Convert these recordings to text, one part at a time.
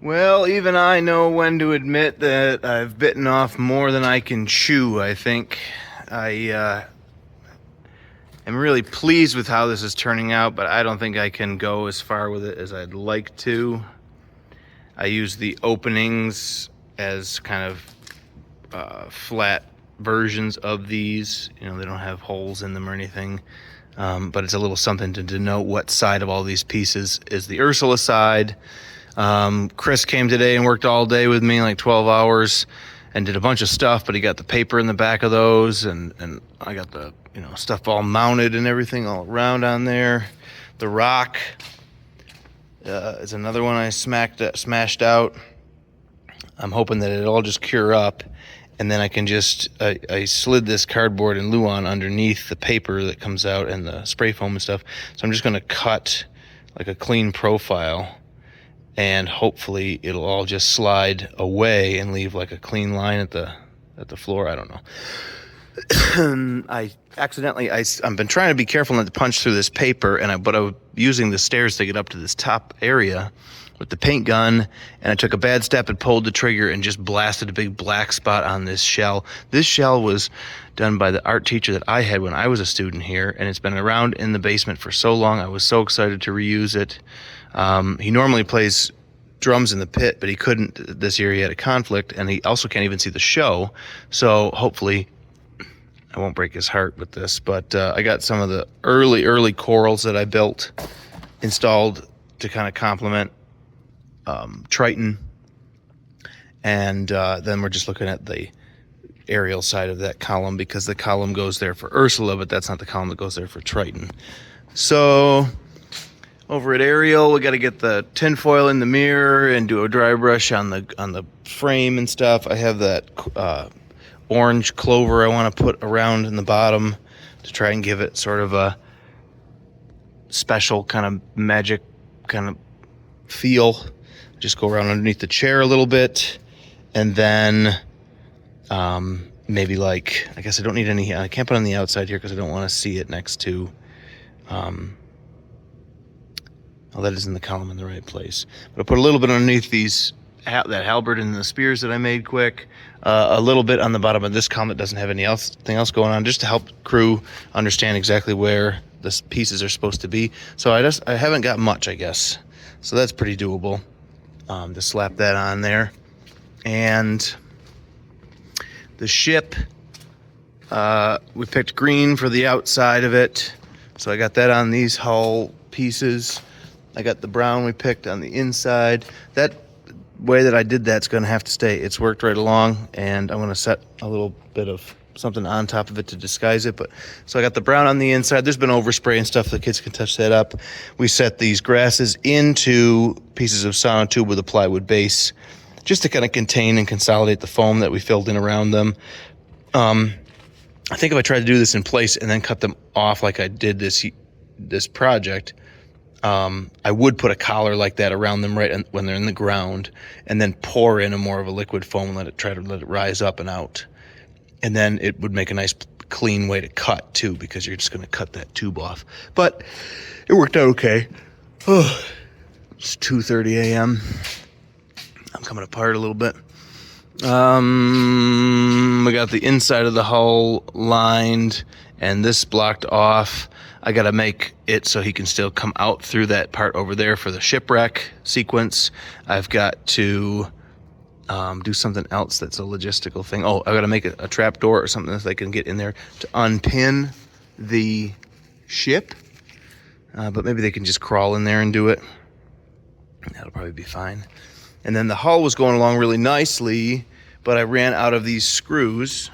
Well, even I know when to admit that I've bitten off more than I can chew, I think. I am really pleased with how this is turning out, but I don't think I can go as far with it as I'd like to. I use the openings as kind of flat versions of these. You know, they don't have holes in them or anything. But it's a little something to denote what side of all these pieces is the Ursula side. Chris came today and worked all day with me, like 12 hours, and did a bunch of stuff, but he got the paper in the back of those, and I got the, stuff all mounted and everything all around on there. The rock is another one I smashed out. I'm hoping that it'll all just cure up, and then I can I slid this cardboard and Luan underneath the paper that comes out and the spray foam and stuff. So I'm just going to cut like a clean profile, and hopefully it'll all just slide away and leave like a clean line at the floor. I don't know. I've been trying to be careful not to punch through this paper, but I was using the stairs to get up to this top area with the paint gun, and I took a bad step and pulled the trigger and just blasted a big black spot on this shell. This shell was done by the art teacher that I had when I was a student here, and it's been around in the basement for so long. I was so excited to reuse it. He normally plays drums in the pit, but he couldn't this year. He had a conflict, and he also can't even see the show. So hopefully I won't break his heart with this, but I got some of the early corals that I built installed to kind of complement Triton, and then we're just looking at the aerial side of that column, because the column goes there for Ursula, but that's not the column that goes there for Triton. So over at Ariel, we got to get the tinfoil in the mirror and do a dry brush on the frame and stuff. I have that orange clover I want to put around in the bottom to try and give it sort of a special kind of magic kind of feel. Just go around underneath the chair a little bit, and then maybe like, I guess I don't need any, I can't put it on the outside here because I don't want to see it next to, that isn't the column in the right place. But I'll put a little bit underneath that halberd and the spears that I made quick, a little bit on the bottom of this column that doesn't have anything else going on, just to help crew understand exactly where the pieces are supposed to be. So I haven't got much, I guess. So that's pretty doable. To slap that on there. And the ship, we picked green for the outside of it, so I got that on these hull pieces. I got the brown we picked on the inside. That way that I did that's going to have to stay. It's worked right along, and I'm going to set a little bit of something on top of it to disguise it. But so I got the brown on the inside. There's been overspray and stuff. The kids can touch that up. We set these grasses into pieces of sonotube with a plywood base, just to kind of contain and consolidate the foam that we filled in around them. I think if I tried to do this in place and then cut them off like I did this project, I would put a collar like that around them right when they're in the ground, and then pour in a more of a liquid foam and try to let it rise up and out. And then it would make a nice clean way to cut too, because you're just going to cut that tube off. But it worked out okay. It's 2:30 a.m. I'm coming apart a little bit. We got the inside of the hull lined, and this blocked off. I got to make it so he can still come out through that part over there for the shipwreck sequence. I've got to do something else that's a logistical thing. Oh, I got to make a trap door or something that they can get in there to unpin the ship. But maybe they can just crawl in there and do it. That'll probably be fine. And then the hull was going along really nicely, but I ran out of these screws.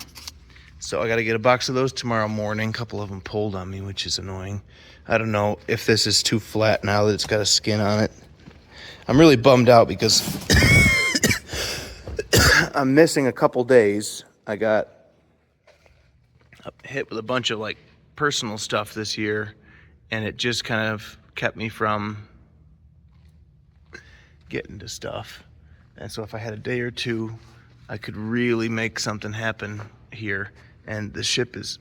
So I got to get a box of those tomorrow morning. A couple of them pulled on me, which is annoying. I don't know if this is too flat now that it's got a skin on it. I'm really bummed out because I'm missing a couple days. I got hit with a bunch of like personal stuff this year, and it just kind of kept me from getting to stuff. And so if I had a day or two, I could really make something happen here. And the ship is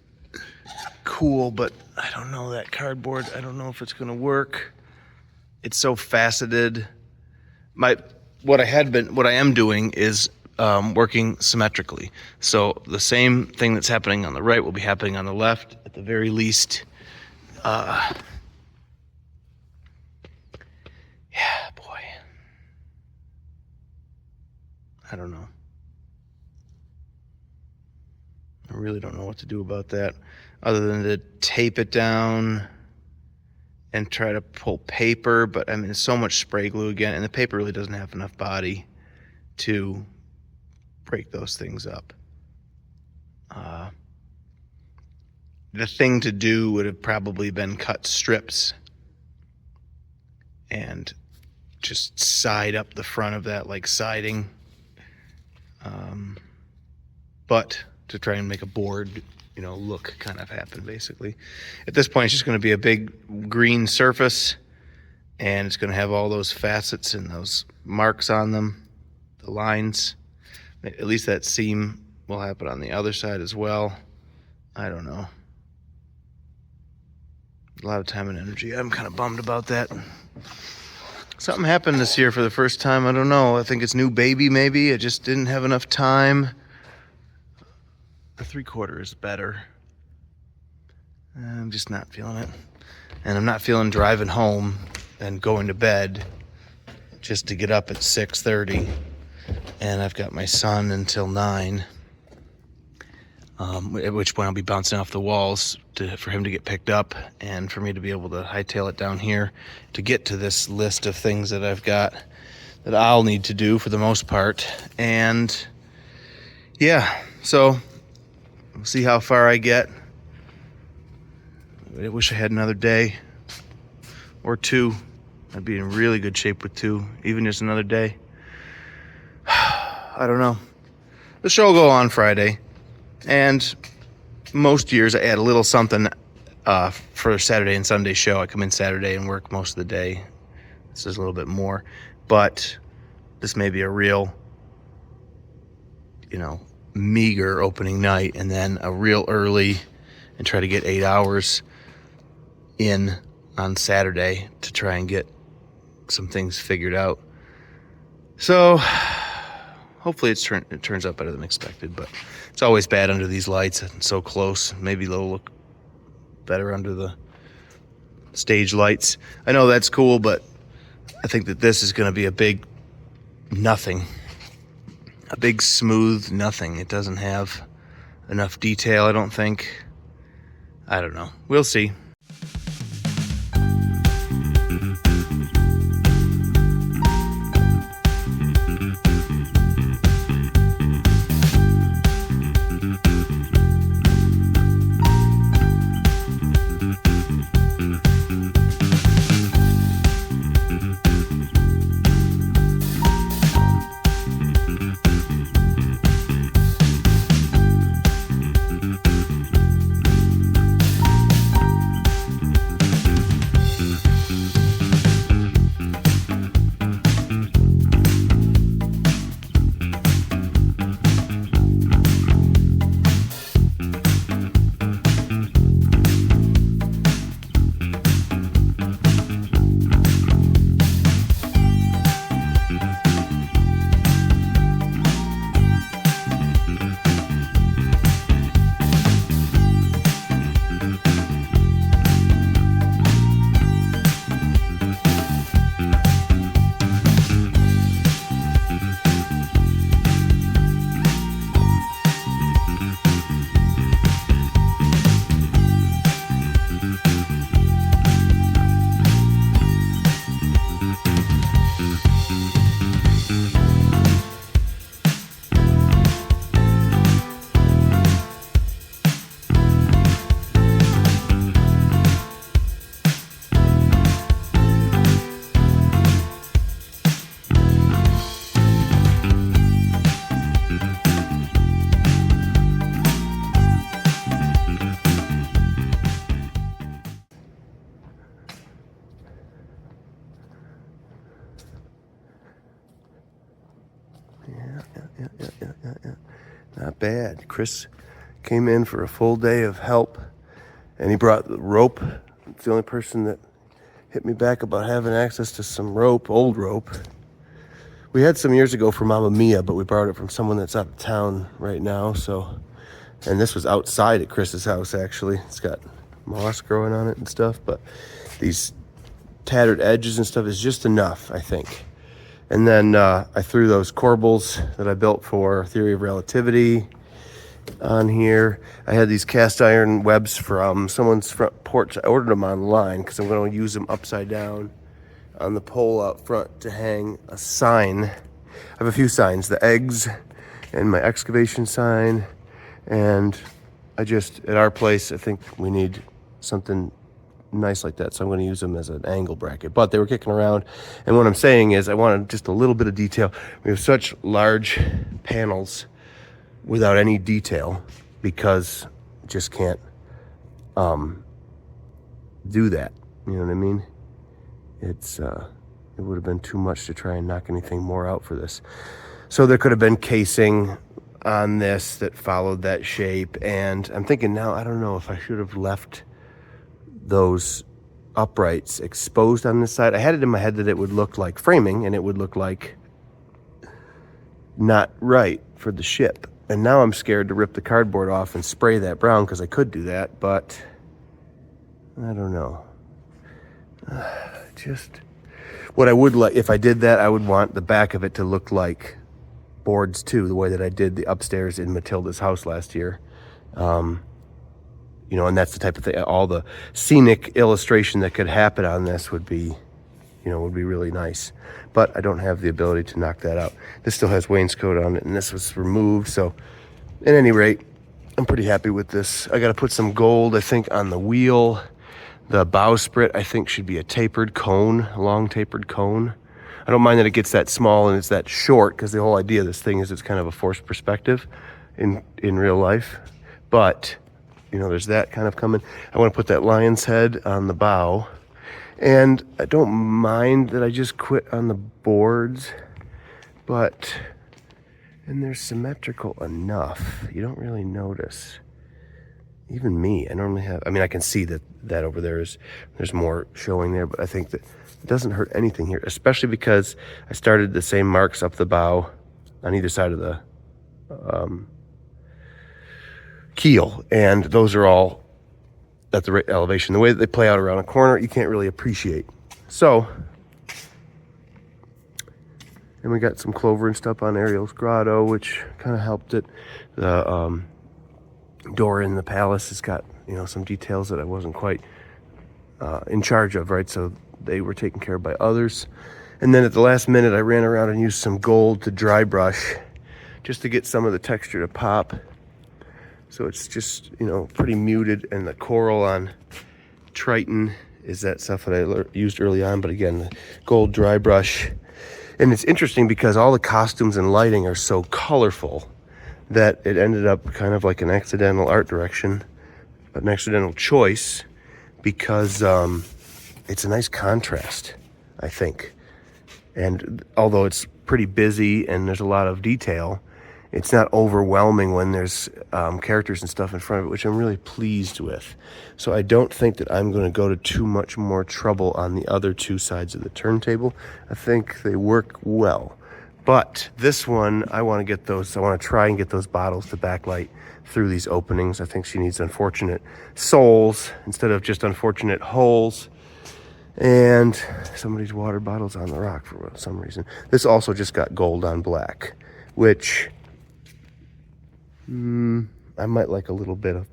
cool, but I don't know, that cardboard, I don't know if it's going to work. It's so faceted. what I am doing is working symmetrically. So the same thing that's happening on the right will be happening on the left at the very least. Yeah, boy. I don't know. I really don't know what to do about that other than to tape it down and try to pull paper, but I mean, it's so much spray glue again, and the paper really doesn't have enough body to break those things up. The thing to do would have probably been cut strips and just side up the front of that like siding, but to try and make a board, look kind of happen basically. At this point, it's just going to be a big green surface, and it's going to have all those facets and those marks on them, the lines. At least that seam will happen on the other side as well. I don't know. A lot of time and energy. I'm kind of bummed about that. Something happened this year for the first time. I don't know. I think it's new baby maybe. I just didn't have enough time. The 3/4 is better. I'm just not feeling it. And I'm not feeling driving home and going to bed just to get up at 6:30. And I've got my son until 9. At which point I'll be bouncing off the walls for him to get picked up and for me to be able to hightail it down here to get to this list of things that I've got that I'll need to do for the most part. And yeah, so we'll see how far I get. I wish I had another day or 2. I'd be in really good shape with 2, even just another day. I don't know. The show will go on Friday. And most years I add a little something for Saturday and Sunday show. I come in Saturday and work most of the day. This is a little bit more. But this may be a real, meager opening night, and then a real early, and try to get 8 hours in on Saturday to try and get some things figured out. So hopefully it turns out better than expected, but it's always bad under these lights and so close. Maybe they'll look better under the stage lights. I know that's cool, but I think that this is going to be a big nothing. A big smooth nothing. It doesn't have enough detail, I don't think. I don't know. We'll see. Yeah. Not bad. Chris came in for a full day of help, and he brought the rope. It's the only person that hit me back about having access to some rope, old rope. We had some years ago for Mama Mia, but we borrowed it from someone that's out of town right now. So, and this was outside at Chris's house, actually. It's got moss growing on it and stuff, but these tattered edges and stuff is just enough, I think. And then I threw those corbels that I built for Theory of Relativity on here. I had these cast iron webs from someone's front porch. I ordered them online because I'm going to use them upside down on the pole out front to hang a sign. I have a few signs, the eggs and my excavation sign. And I just, at our place, I think we need something nice like that. So I'm going to use them as an angle bracket. But they were kicking around. And what I'm saying is I wanted just a little bit of detail. We have such large panels without any detail because just can't do that. You know what I mean? It's it would have been too much to try and knock anything more out for this. So there could have been casing on this that followed that shape. And I'm thinking now, I don't know if I should have left those uprights exposed on this side. I had it in my head that it would look like framing and it would look like not right for the ship. And now I'm scared to rip the cardboard off and spray that brown because I could do that, but I don't know. Just what I would like, if I did that, I would want the back of it to look like boards too, the way that I did the upstairs in Matilda's house last year. You know, and that's the type of thing, all the scenic illustration that could happen on this would be, you know, would be really nice. But I don't have the ability to knock that out. This still has wainscot on it, and this was removed. So at any rate, I'm pretty happy with this. I got to put some gold, I think, on the wheel. The bowsprit, I think, should be a tapered cone, a long tapered cone. I don't mind that it gets that small and it's that short, because the whole idea of this thing is it's kind of a forced perspective in real life. But, you know, there's that kind of coming. I want to put that lion's head on the bow. And I don't mind that I just quit on the boards, but, and they're symmetrical enough. You don't really notice. Even me, I normally have, I mean, I can see that over there there's more showing there, but I think that it doesn't hurt anything here, especially because I started the same marks up the bow on either side of the keel, and those are all at the right elevation. The way that they play out around a corner, you can't really appreciate. So, and we got some clover and stuff on Ariel's grotto, which kind of helped it. The door in the palace has got, you know, some details that I wasn't quite in charge of, right? So they were taken care of by others. And then at the last minute, I ran around and used some gold to dry brush just to get some of the texture to pop. So it's just, you know, pretty muted. And the coral on Triton is that stuff that I used early on. But again, the gold dry brush. And it's interesting because all the costumes and lighting are so colorful that it ended up kind of like an accidental art direction, an accidental choice, because it's a nice contrast, I think. And although it's pretty busy and there's a lot of detail, it's not overwhelming when there's characters and stuff in front of it, which I'm really pleased with. So I don't think that I'm going to go to too much more trouble on the other two sides of the turntable. I think they work well. But this one, I want to try and get those bottles to backlight through these openings. I think she needs unfortunate souls instead of just unfortunate holes. And somebody's water bottle's on the rock for some reason. This also just got gold on black, which I might like a little bit of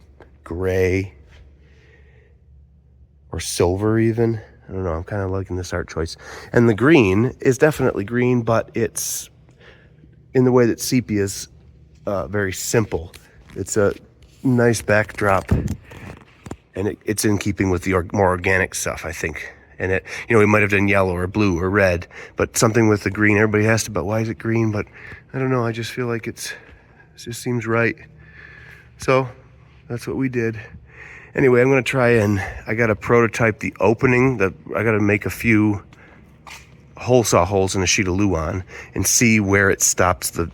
gray or silver even. I don't know, I'm kind of liking this art choice. And the green is definitely green, but it's in the way that sepia is very simple. It's a nice backdrop, and it's in keeping with the more organic stuff, I think. And it, you know, we might have done yellow or blue or red, but something with the green. Everybody asked about why is it green, but I don't know. I just feel like it just seems right. So that's what we did. Anyway, I'm going to try and I got to prototype the opening. I got to make a few hole saw holes in a sheet of Luan and see where it stops the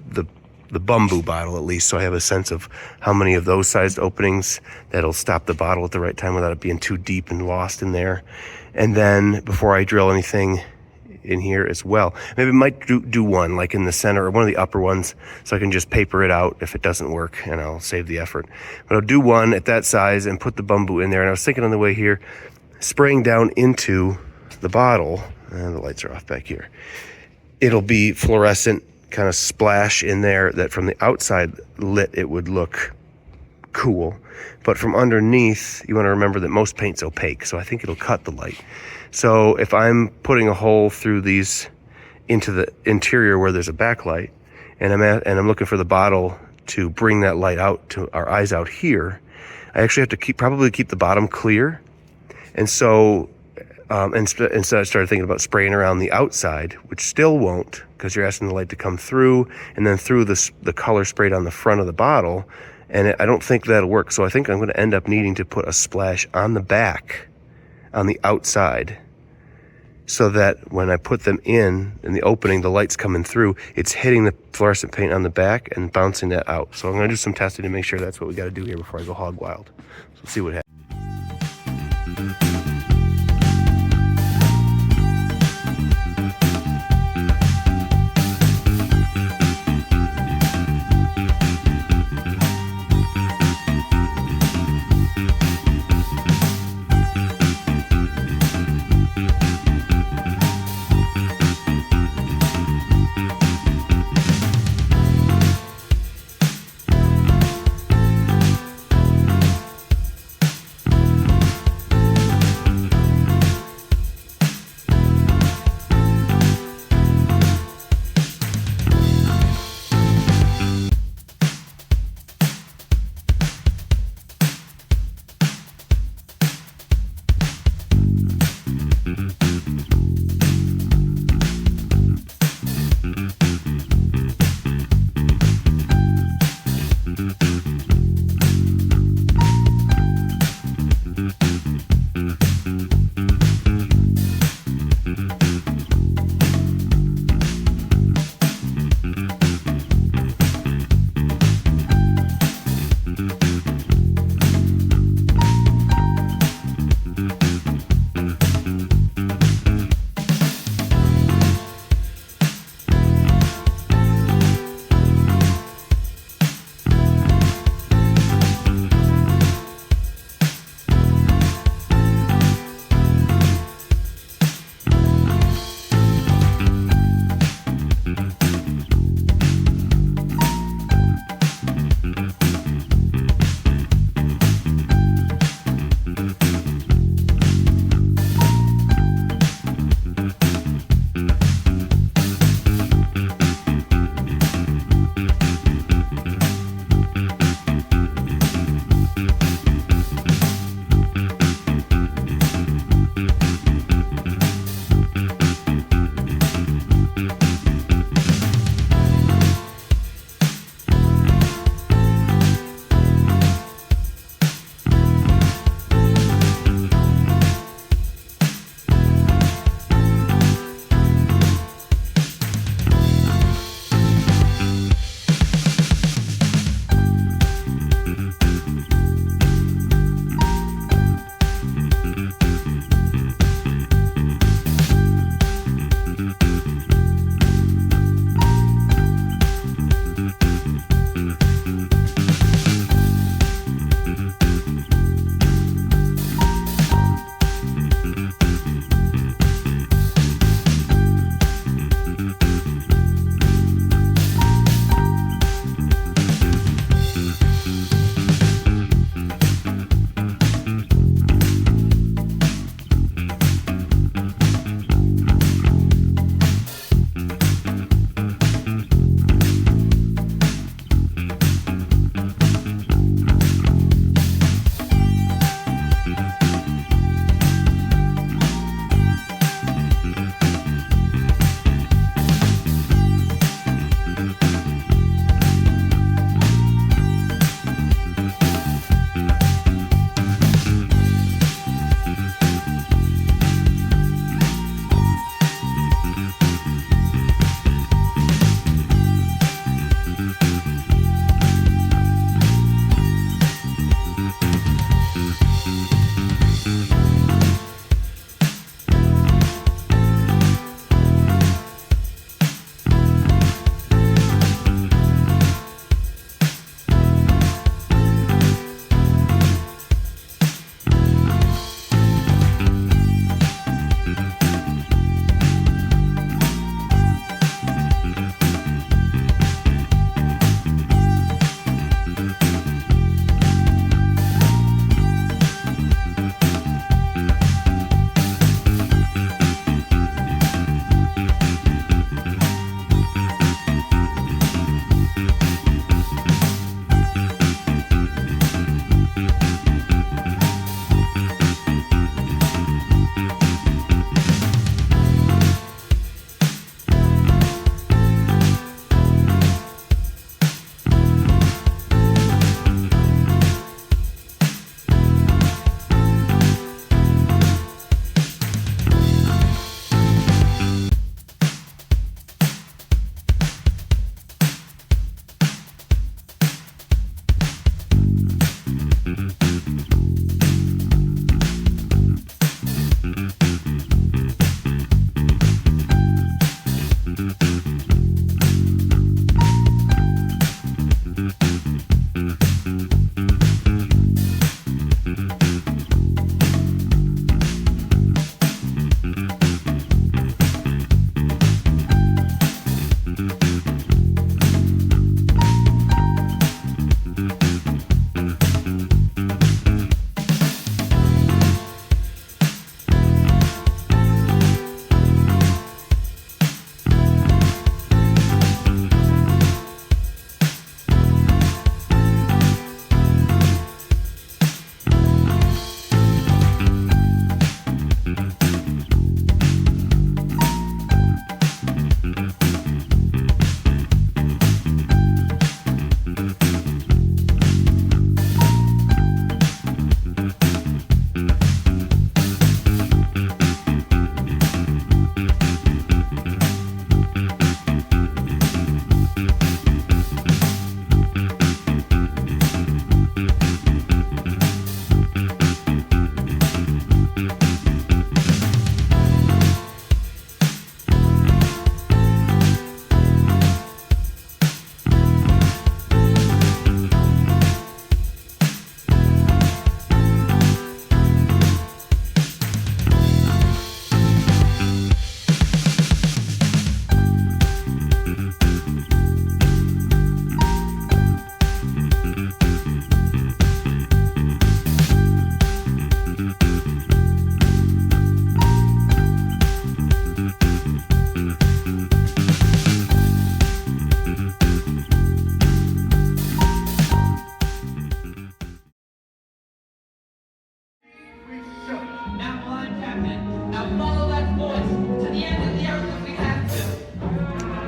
bamboo bottle, at least, so I have a sense of how many of those sized openings that'll stop the bottle at the right time without it being too deep and lost in there. And then before I drill anything in here as well. Maybe I might do one like in the center or one of the upper ones, so I can just paper it out if it doesn't work, and I'll save the effort. But I'll do one at that size and put the bamboo in there. And I was thinking on the way here, spraying down into the bottle, and the lights are off back here, it'll be fluorescent kind of splash in there that from the outside lit it would look cool, but from underneath you want to remember that most paint's opaque, so I think it'll cut the light. So if I'm putting a hole through these into the interior where there's a backlight, and I'm looking for the bottle to bring that light out to our eyes out here, I actually have to probably keep the bottom clear. And so instead I started thinking about spraying around the outside, which still won't, because you're asking the light to come through and then through the color sprayed on the front of the bottle, and I don't think that'll work. So I think I'm going to end up needing to put a splash on the back, on the outside, so that when I put them in the opening, the light's coming through, it's hitting the fluorescent paint on the back and bouncing that out. So I'm going to do some testing to make sure that's what we got to do here before I go hog wild. So let's see what happens.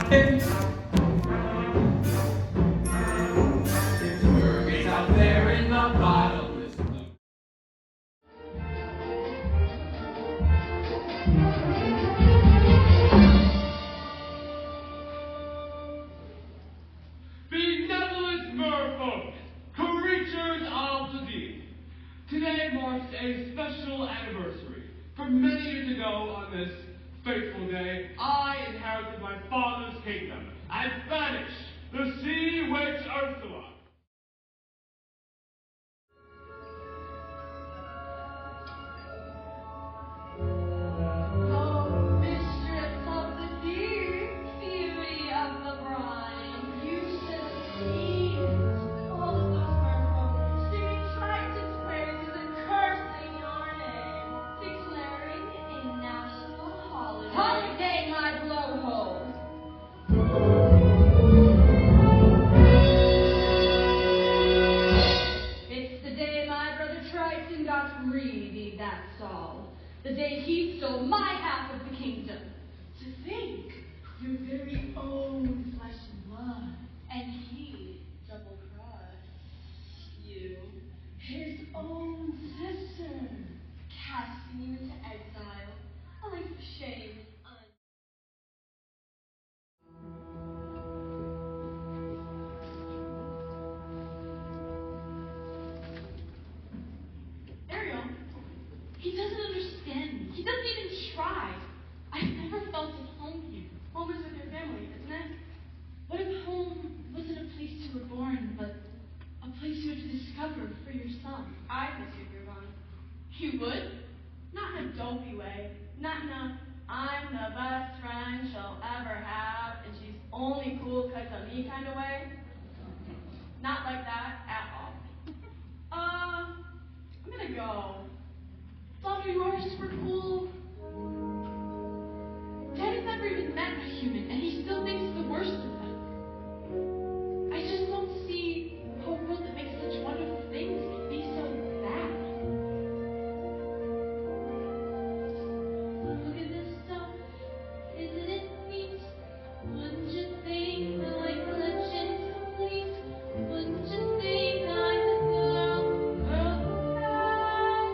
There's mermaids out there in the bottomless blue. Benevolent merfolk, creatures of the deep. Today marks a special anniversary. For many years ago on this fateful day, I inherited my father's kingdom and banished the sea witch Ursula. Oh, mistress of the deep, beauty of the brine, you should have seen all of those merfolk singing Triton's praises and cursing your name, declaring a national holiday. Holiday, my blowhole! It's the day my brother Triton got greedy, that's all. The day he stole my half of the kingdom. To think, your very own flesh and blood, and he double-crossed you, his own sister, casting you into exile, a life of shame. Ariel, he doesn't understand me. He doesn't even try. I've never felt at home here. Home is with your family, isn't it? What if home wasn't a place you were born, but a place you had to discover for yourself? I'd miss you if you're gone. You would? Not in a dopey way. Not in a, I'm the best friend she'll ever have, and she's only cool because of me kind of way. Not like that at all. I'm gonna go. Father, you are super cool. Daddy's never even met a human, and he still thinks the worst of them. I just don't see how a world that makes such wonderful things can be so bad. Look at this stuff. Isn't it neat? Wouldn't you think the life religion's complete? Wouldn't you think I'm the girl who has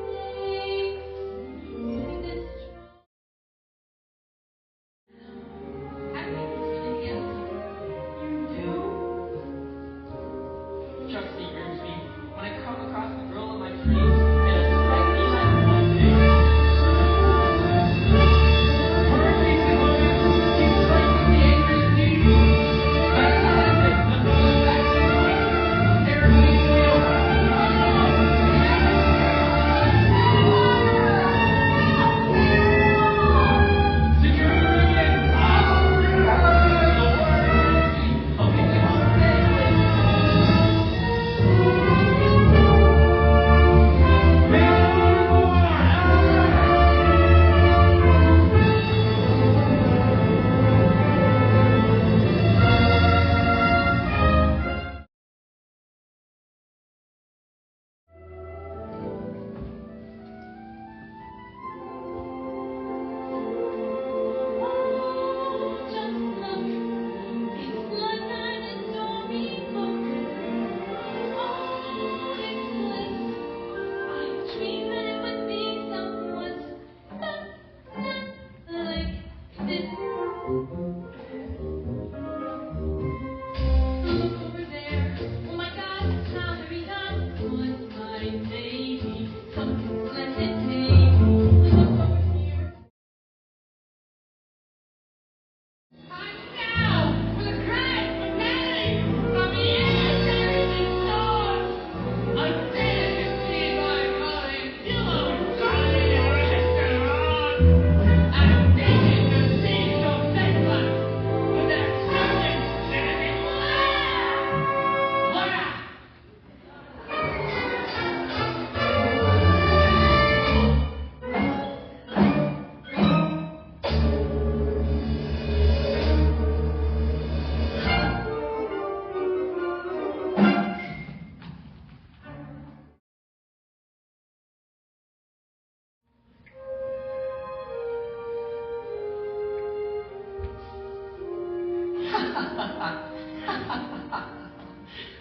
everything?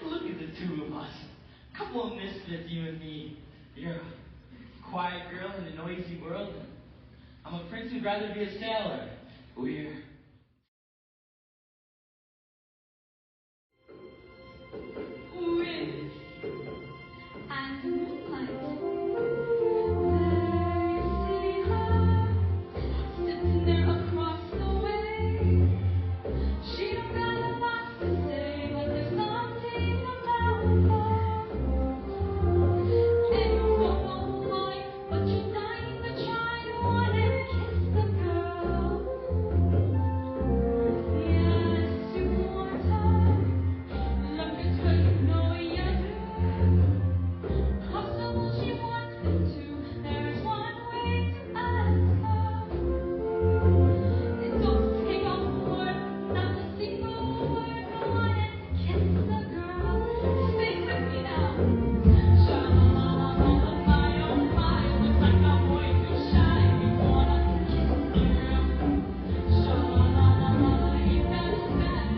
Look at the two of us. Couple of misfits, you and me. You're a quiet girl in a noisy world. I'm a prince who'd rather be a sailor. We're... Wind and moonlight. City high, sitting there across the way. She don't got a lot to say, but there's something about her. And you don't know why, but you're dying to try to want and kiss the girl. Yes, you want her. Look at her, you know you do. Possible she wants me to. There's one way to ask her. It don't take a word, not a single word. Go on and kiss the girl. Sing with me now. Sha-la-la-la-la, my oh my, looks like a boy too shy. You wanna kiss the girl. Sha-la-la-la-la, ain't that bad?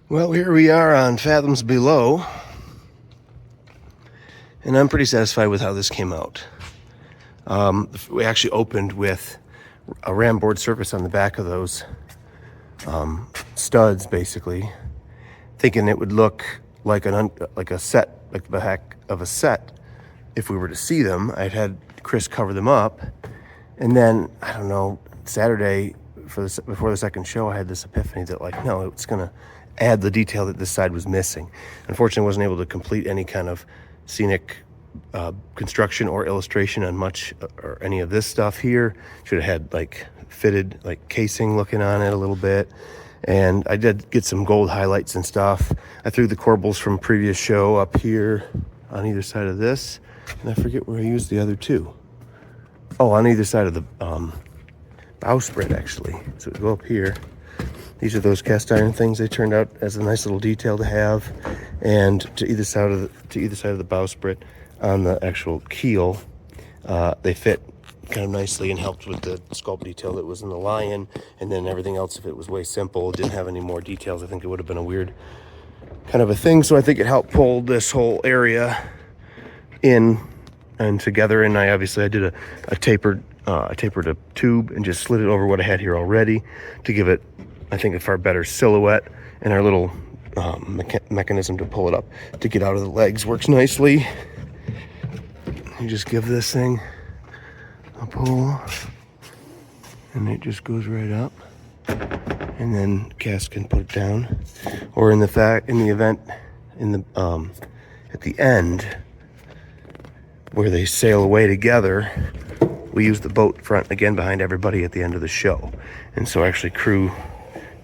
Well, here we are on Fathoms Below, and I'm pretty satisfied with how this came out. We actually opened with a ram board surface on the back of those studs, basically, thinking it would look like like the back of a set if we were to see them. I'd had Chris cover them up, and then I don't know, Saturday before the second show, I had this epiphany that, like, no, it's gonna add the detail that this side was missing. Unfortunately, I wasn't able to complete any kind of scenic construction or illustration on much or any of this stuff here. Should have had like fitted like casing looking on it a little bit. And I did get some gold highlights and stuff. I threw the corbels from previous show up here on either side of this. And I forget where I used the other two. Oh, on either side of the bowsprit, actually. So we go up here. These are those cast iron things. They turned out as a nice little detail to have. And to either side of the bowsprit on the actual keel, they fit kind of nicely and helped with the sculpt detail that was in the lion. And then everything else, if it was way simple, didn't have any more details, I think it would have been a weird kind of a thing. So I think it helped pull this whole area in and together. And I did a tapered a tube and just slid it over what I had here already to give it, I think, a far better silhouette. And our little mechanism to pull it up to get out of the legs works nicely. You just give this thing a pull and it just goes right up, and then Cass can put it down. Or at the end where they sail away together, we use the boat front again behind everybody at the end of the show. And so actually crew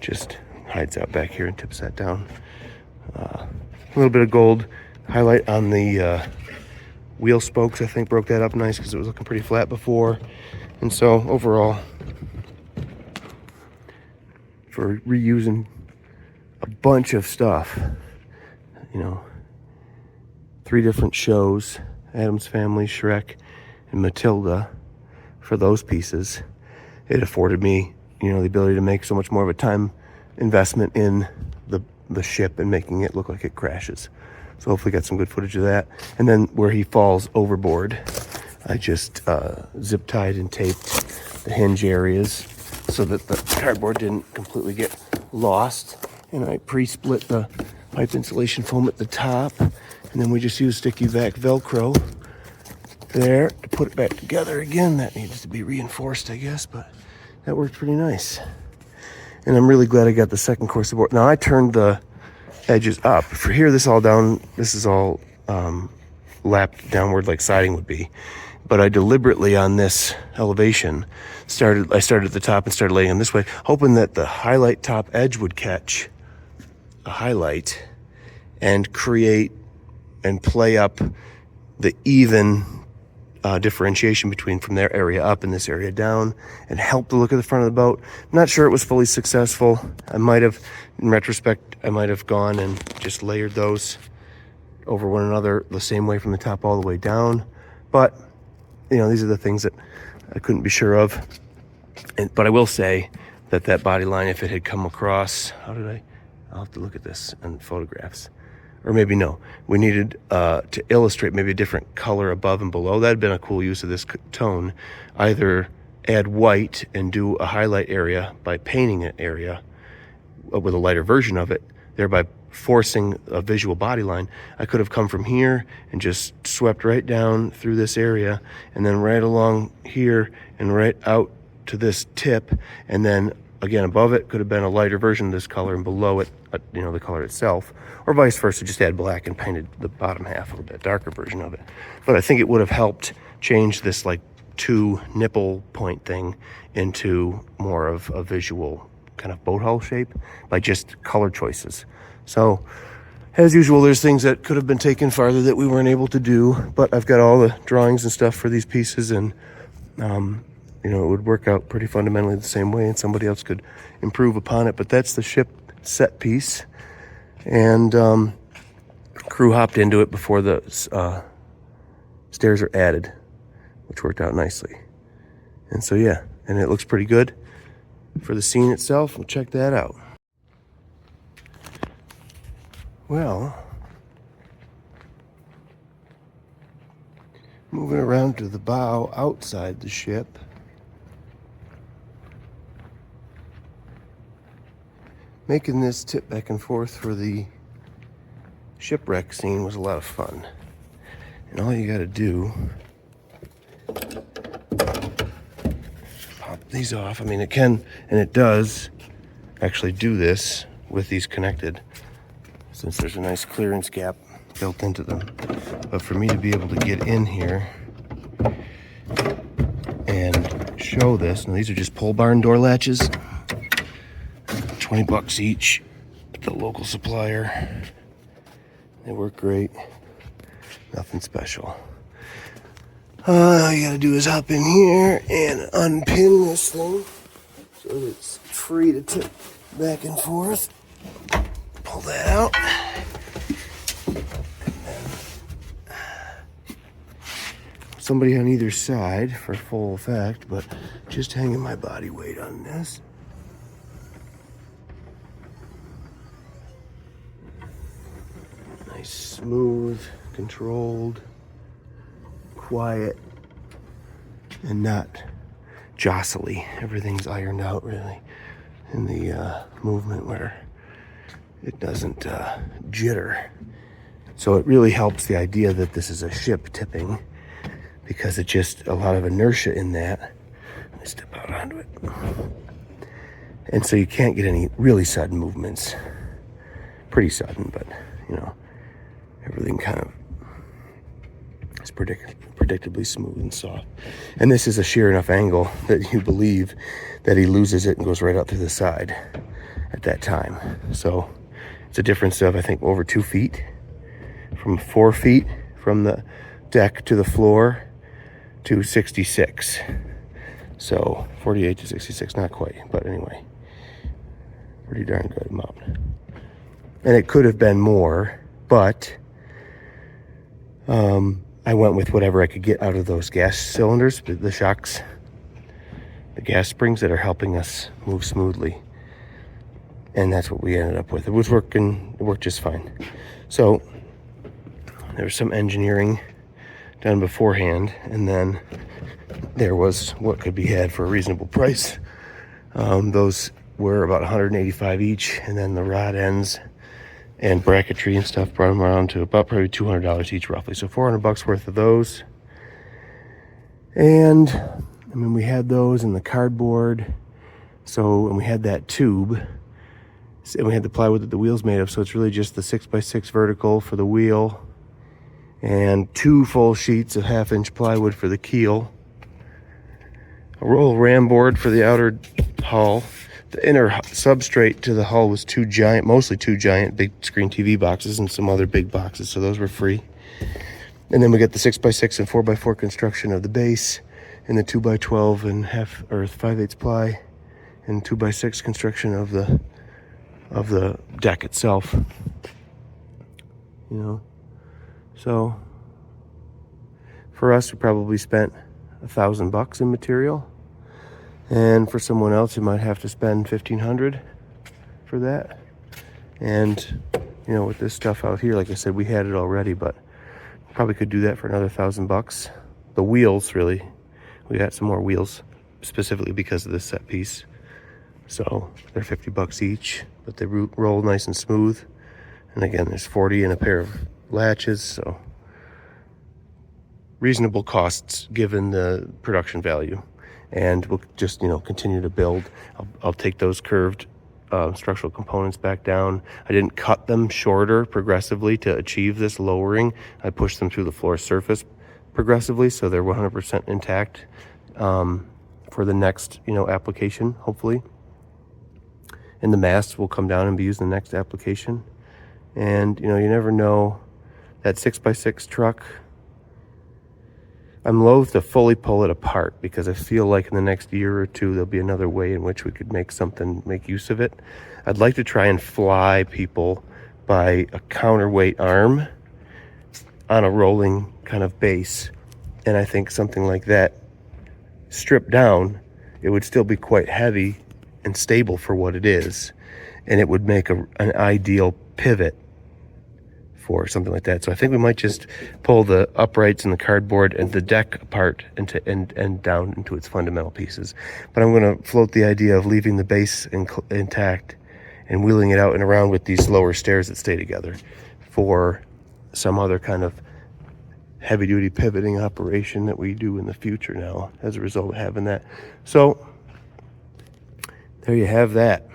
just hides out back here and tips that down. A little bit of gold highlight on the wheel spokes, I think, broke that up nice because it was looking pretty flat before. And so overall, for reusing a bunch of stuff, 3 different shows, Addams Family, Shrek, and Matilda, for those pieces, it afforded me, the ability to make so much more of a time investment in the ship and making it look like it crashes. So hopefully got some good footage of that. And then where he falls overboard, I just zip tied and taped the hinge areas so that the cardboard didn't completely get lost. And I pre-split the pipe insulation foam at the top, and then we just use sticky vac Velcro there to put it back together again. That needs to be reinforced, I guess, but that worked pretty nice. And I'm really glad I got the second course of board. Now I turned the edges up. For here, this is all lapped downward like siding would be. But I deliberately on this elevation I started at the top and started laying them this way, hoping that the highlight top edge would catch a highlight and create and play up the even differentiation between from their area up and this area down, and help the look of the front of the boat. I'm not sure it was fully successful. In retrospect, I might have gone and just layered those over one another the same way from the top all the way down. But, these are the things that I couldn't be sure of. But I will say that body line, if it had come across, I'll have to look at this in photographs. Or maybe no, we needed to illustrate maybe a different color above and below. That'd been a cool use of this tone. Either add white and do a highlight area by painting an area with a lighter version of it, thereby forcing a visual body line. I could have come from here and just swept right down through this area, and then right along here and right out to this tip, and then again above it could have been a lighter version of this color, and below it the color itself, or vice versa, just add black and painted the bottom half a little bit darker version of it. But I think it would have helped change this like 2 nipple point thing into more of a visual kind of boat hull shape by just color choices. So as usual, there's things that could have been taken farther that we weren't able to do, but I've got all the drawings and stuff for these pieces, and it would work out pretty fundamentally the same way, and somebody else could improve upon it. But that's the ship set piece, and crew hopped into it before the stairs are added, which worked out nicely. And so yeah, and it looks pretty good for the scene itself. We'll check that out. Well, moving around to the bow outside the ship. Making this tip back and forth for the shipwreck scene was a lot of fun. And all you gotta do, pop these off. I mean, it can, and it does actually do this with these connected, since there's a nice clearance gap built into them. But for me to be able to get in here and show this, now these are just pole barn door latches, $20 each at the local supplier. They work great, nothing special. All you gotta do is hop in here and unpin this thing so that it's free to tip back and forth. Pull that out. And then somebody on either side for full effect, but just hanging my body weight on this. Nice, smooth, controlled, quiet, and not jostly. Everything's ironed out really in the movement where it doesn't jitter. So it really helps the idea that this is a ship tipping, because it just, a lot of inertia in that. Let me step out onto it. And so you can't get any really sudden movements. Pretty sudden, but everything kind of is predictably smooth and soft. And this is a sheer enough angle that you believe that he loses it and goes right out through the side at that time. So it's a difference of, I think, over 2 feet, from 4 feet from the deck to the floor to 66. So 48 to 66, not quite, but anyway, pretty darn good amount. And it could have been more, but I went with whatever I could get out of those gas cylinders, the shocks, the gas springs that are helping us move smoothly. And that's what we ended up with. It worked just fine. So there was some engineering done beforehand, and then there was what could be had for a reasonable price. Those were about $185 each, and then the rod ends and bracketry and stuff. Brought them around to about probably $200 each roughly. So $400 worth of those. And I mean, we had those in the cardboard. So, and we had that tube. And we had the plywood that the wheel's made of. So it's really just the 6x6 vertical for the wheel. And 2 full sheets of 1/2-inch plywood for the keel. A roll ram board for the outer hull. The inner substrate to the hull was mostly two giant big screen TV boxes and some other big boxes. So those were free. And then we got the 6x6 and 4x4 construction of the base, and the 2x12 and 5/8 ply, and 2x6 construction of the deck itself. You know, so for us, we probably spent $1,000 in material, and for someone else, you might have to spend $1,500 for that. And you know, with this stuff out here, like I said, we had it already, but probably could do that for another $1,000. The wheels, really, we got some more wheels specifically because of this set piece. So they're $50 each, but they roll nice and smooth. And again, there's 40 in a pair of latches, so reasonable costs given the production value. And we'll just, you know, continue to build. I'll take those curved structural components back down. I didn't cut them shorter progressively to achieve this lowering. I pushed them through the floor surface progressively, so they're 100% intact for the next, you know, application, hopefully. And the mast will come down and be used in the next application. And you know, you never know. That 6x6 truck, I'm loath to fully pull it apart because I feel like in the next year or two there'll be another way in which we could make use of it. I'd like to try and fly people by a counterweight arm on a rolling kind of base. And I think something like that, stripped down, it would still be quite heavy and stable for what it is. And it would make an ideal pivot for something like that. So I think we might just pull the uprights and the cardboard and the deck apart and down into its fundamental pieces. But I'm going to float the idea of leaving the base intact and wheeling it out and around with these lower stairs that stay together for some other kind of heavy-duty pivoting operation that we do in the future now as a result of having that. So there you have that.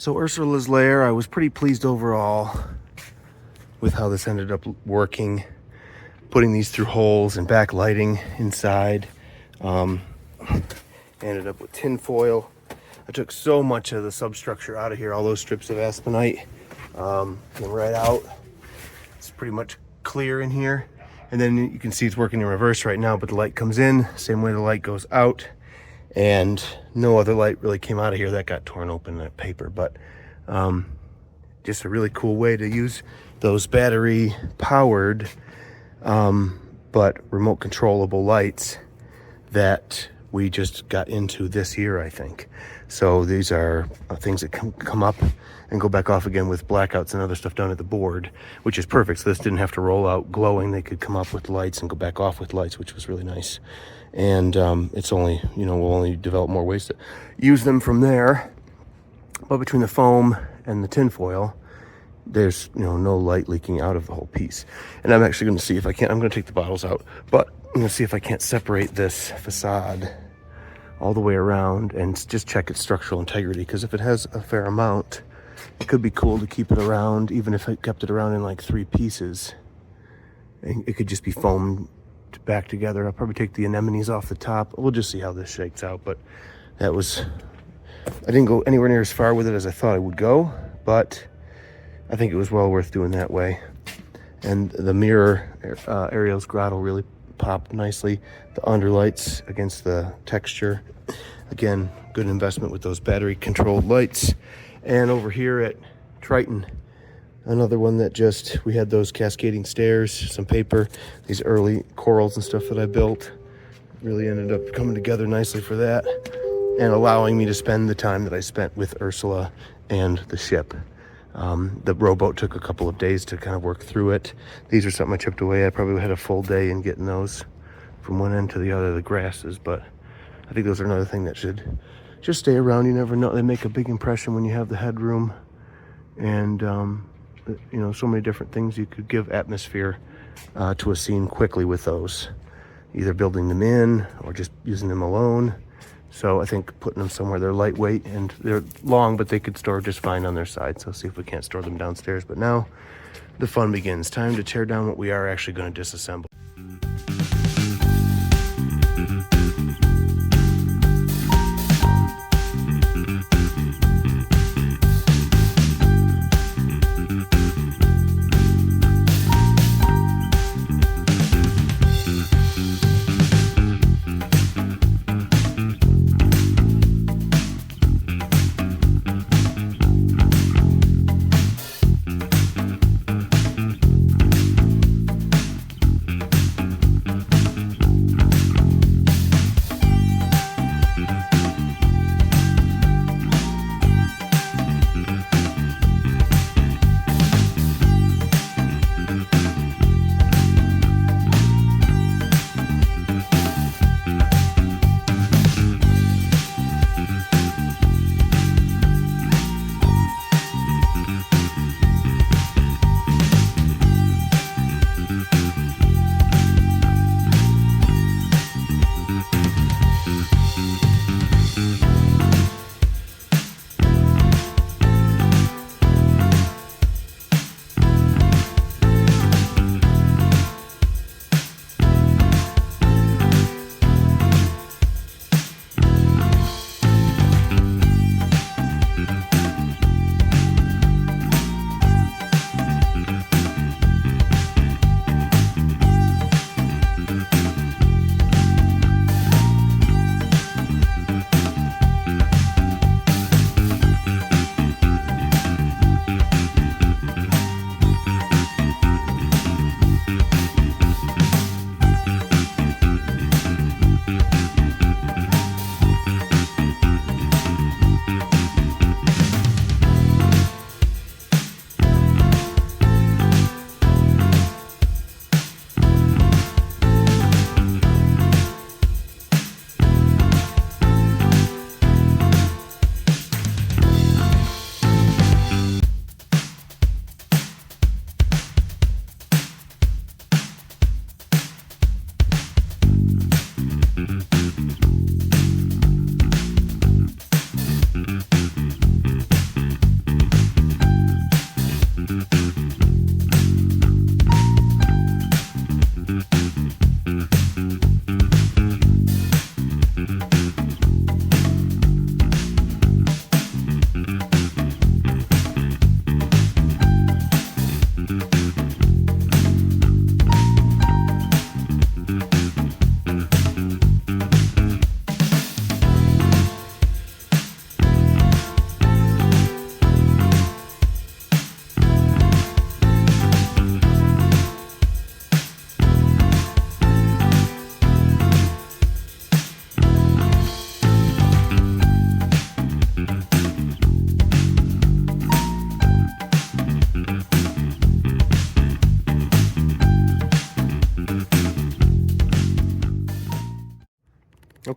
So Ursula's lair, I was pretty pleased overall with how this ended up working. Putting these through holes and backlighting inside. Ended up with tin foil. I took so much of the substructure out of here, all those strips of aspenite, came right out. It's pretty much clear in here. And then you can see it's working in reverse right now, but the light comes in, same way the light goes out. And no other light really came out of here. That got torn open in that paper, but just a really cool way to use those battery powered but remote controllable lights that we just got into this year, I think. So these are things that come up and go back off again with blackouts and other stuff done at the board, which is perfect. So this didn't have to roll out glowing. They could come up with lights and go back off with lights, which was really nice. And it's only, we'll only develop more ways to use them from there. But between the foam and the tin foil, there's no light leaking out of the whole piece. And I'm actually going to see if I can. I'm going to take the bottles out, but I'm going to see if I can't separate this facade all the way around and just check its structural integrity, because if it has a fair amount, it could be cool to keep it around, even if I kept it around in like 3 pieces. And it could just be foamed back together. I'll probably take the anemones off the top. We'll just see how this shakes out. But I didn't go anywhere near as far with it as I thought I would go, but I think it was well worth doing that way. And the mirror Ariel's grotto really popped nicely. The underlights against the texture. Again, good investment with those battery controlled lights. And over here at Triton, another one that we had those cascading stairs, some paper, these early corals and stuff that I built. Really ended up coming together nicely for that, and allowing me to spend the time that I spent with Ursula and the ship. The rowboat took a couple of days to kind of work through it. These are something I chipped away. I probably had a full day in getting those from one end to the other, the grasses, but I think those are another thing that should just stay around. You never know. They make a big impression when you have the headroom, and so many different things you could give atmosphere to a scene quickly with those, either building them in or just using them alone. So I think putting them somewhere, they're lightweight and they're long, but they could store just fine on their side. So see if we can't store them downstairs. But now the fun begins. Time to tear down what we are actually going to disassemble.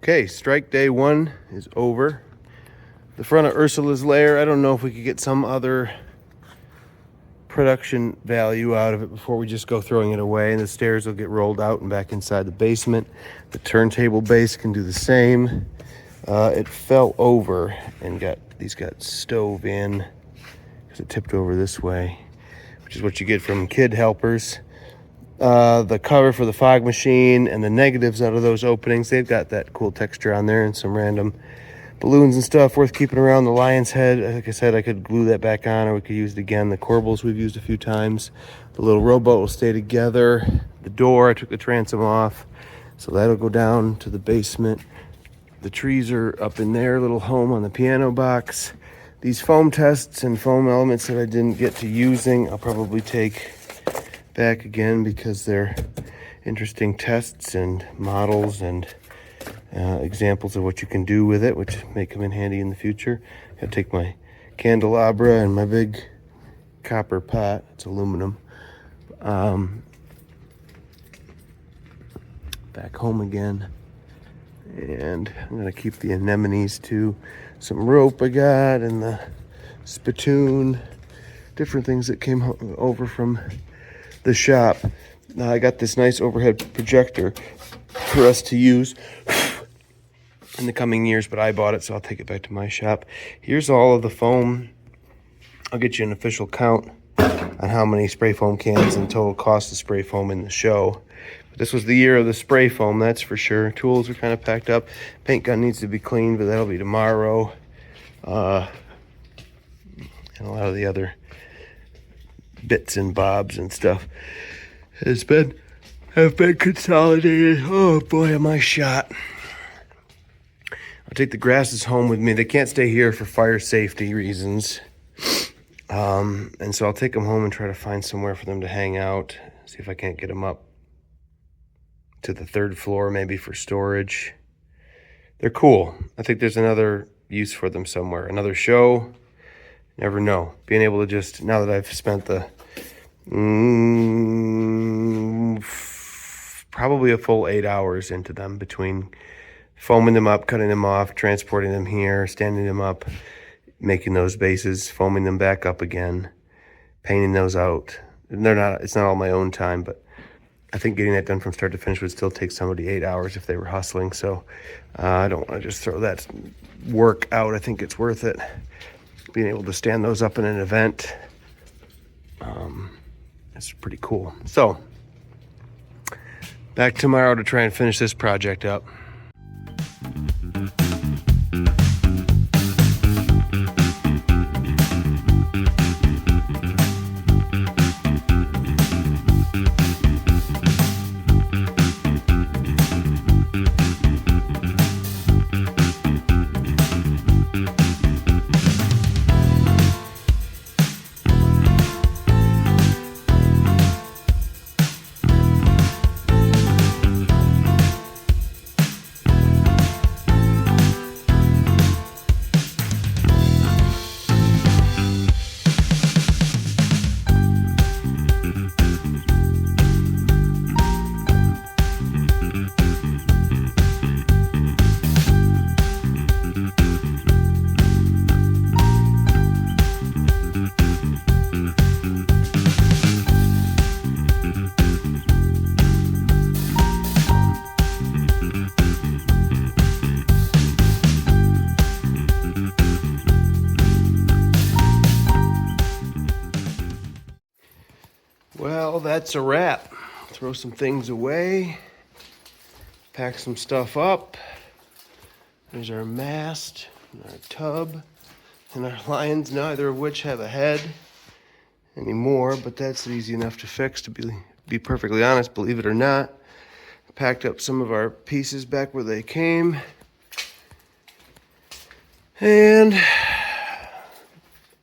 Okay, strike day 1 is over. The front of Ursula's lair, I don't know if we could get some other production value out of it before we just go throwing it away, and the stairs will get rolled out and back inside the basement. The turntable base can do the same. It fell over and got stove in because it tipped over this way, which is what you get from kid helpers. The cover for the fog machine and the negatives out of those openings, they've got that cool texture on there and some random balloons and stuff worth keeping around. The lion's head, like I said, I could glue that back on, or we could use it again. The corbels we've used a few times. The little rowboat will stay together. The door, I took the transom off, so that'll go down to the basement. The trees are up in their little home on the piano box. These foam tests and foam elements that I didn't get to using, I'll probably take back again because they're interesting tests and models and examples of what you can do with it, which may come in handy in the future. I'll take my candelabra and my big copper pot. It's aluminum. Back home again. And I'm going to keep the anemones too. Some rope I got and the spittoon. Different things that came over from the shop. I got this nice overhead projector for us to use in the coming years, but I bought it, so I'll take it back to my shop. Here's all of the foam. I'll get you an official count on how many spray foam cans and total cost of spray foam in the show. But this was the year of the spray foam, that's for sure. Tools are kind of packed up. Paint gun needs to be cleaned, but that'll be tomorrow. And a lot of the other bits and bobs and stuff have been consolidated. Oh boy, am I shot. I'll take the grasses home with me. They can't stay here for fire safety reasons. And so I'll take them home and try to find somewhere for them to hang out. See if I can't get them up to the 3rd floor, maybe for storage. They're cool. I think there's another use for them somewhere. Another show. Never know. Being able to just, now that I've spent the probably a full 8 hours into them, between foaming them up, cutting them off, transporting them here, standing them up, making those bases, foaming them back up again, painting those out. And it's not all my own time, but I think getting that done from start to finish would still take somebody 8 hours if they were hustling. So I don't want to just throw that work out. I think it's worth it. Being able to stand those up in an event, it's pretty cool. So back tomorrow to try and finish this project up. Well, that's a wrap. Throw some things away, pack some stuff up. There's our mast, and our tub, and our lions, neither of which have a head anymore, but that's easy enough to fix, to be perfectly honest, believe it or not. Packed up some of our pieces back where they came, and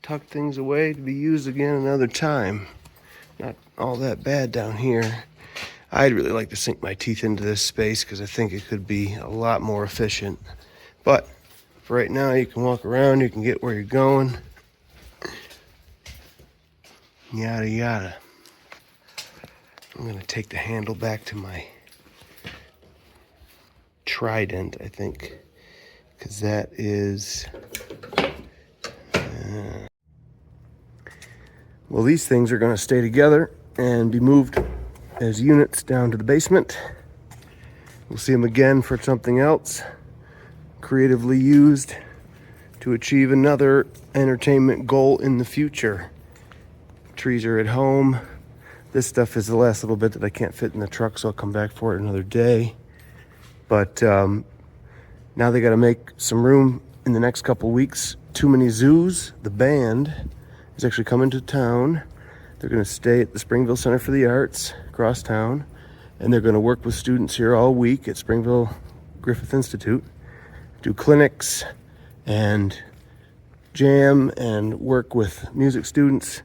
tucked things away to be used again another time. Not all that bad down here. I'd really like to sink my teeth into this space because I think it could be a lot more efficient. But for right now, you can walk around, you can get where you're going. Yada, yada. I'm going to take the handle back to my Trident, I think, because that is... Well, these things are going to stay together and be moved as units down to the basement. We'll see them again for something else, creatively used to achieve another entertainment goal in the future. Trees are at home. This stuff is the last little bit that I can't fit in the truck, so I'll come back for it another day. But now they got to make some room in the next couple weeks. Too Many Zoos, the band, is actually coming to town. They're going to stay at the Springville Center for the Arts across town, and they're going to work with students here all week at Springville Griffith Institute, do clinics and jam and work with music students.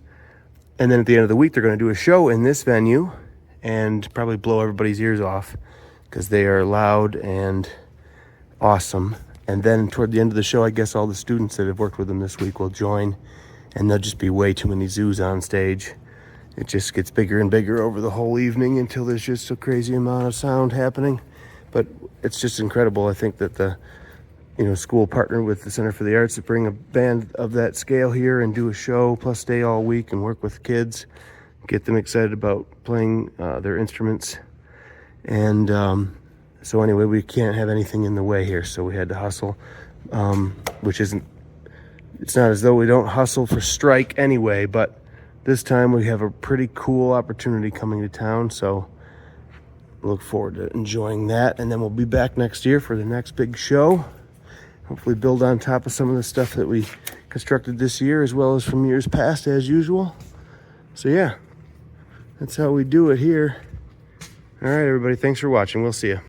And then at the end of the week, they're going to do a show in this venue and probably blow everybody's ears off because they are loud and awesome. And then toward the end of the show, I guess all the students that have worked with them this week will join, and there'll just be way too many zoos on stage. It just gets bigger and bigger over the whole evening until there's just a crazy amount of sound happening. But it's just incredible. I think that the school partnered with the Center for the Arts to bring a band of that scale here and do a show, plus stay all week and work with kids, get them excited about playing their instruments. And so anyway, we can't have anything in the way here, so we had to hustle, it's not as though we don't hustle for strike anyway, but this time we have a pretty cool opportunity coming to town, so look forward to enjoying that. And then we'll be back next year for the next big show. Hopefully build on top of some of the stuff that we constructed this year as well as from years past as usual. So yeah, that's how we do it here. All right, everybody, thanks for watching. We'll see you.